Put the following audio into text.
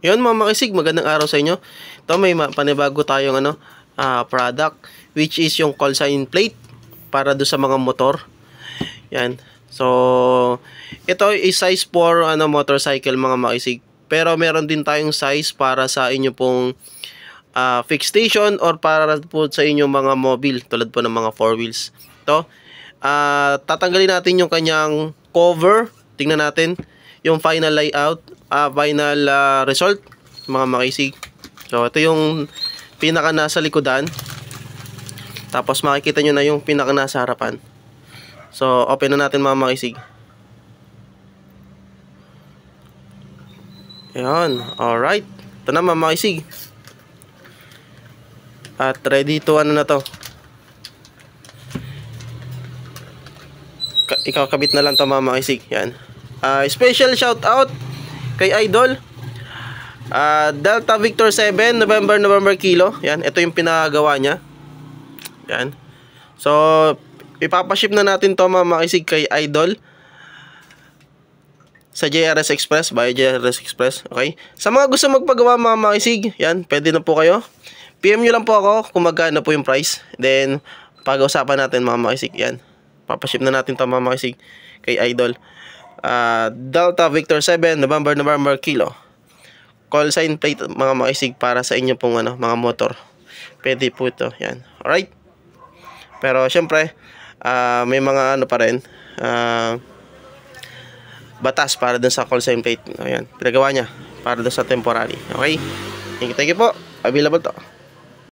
Yun mga makisig, magandang araw sa inyo. Ito may panibago tayong product, which is yung call sign plate para do sa mga motor. Yan. So ito is size for motorcycle mga makisig. Pero meron din tayong size para sa inyo pong fixed station or para po sa inyong mga mobile tulad po ng mga 4 wheels. Ito, tatanggalin natin yung kanyang cover. Tingnan natin yung final layout, final result mga makisig. So ito yung pinaka nasa likodan, tapos makikita nyo na yung pinaka nasa harapan. So open na natin mga makisig. Ayan, alright, ito na mga makisig. At ready to na to. Ikakabit na lang to mga makisig. Yan. Special shout out kay Idol Delta Victor 7 November Kilo. Yan, ito yung pinagawa niya. Yan. So ipapaship na natin to mga makisig kay Idol sa JRS Express, by JRS Express. Okay, sa mga gusto magpagawa mga makisig, yan, pwede na po kayo. PM nyo lang po ako kung magkano po yung price, then pag-usapan natin mga makisig. Yan, papaship na natin to mga makisig kay Idol Delta Victor 7 November Kilo. Call sign plate mga makisig para sa inyo pong mga motor. Pwede po ito. Yan. Alright. Pero syempre may mga pa rin batas para dun sa call sign plate. Ayan, pinagawa niya para dun sa temporary. Okay. Thank you po. Available to.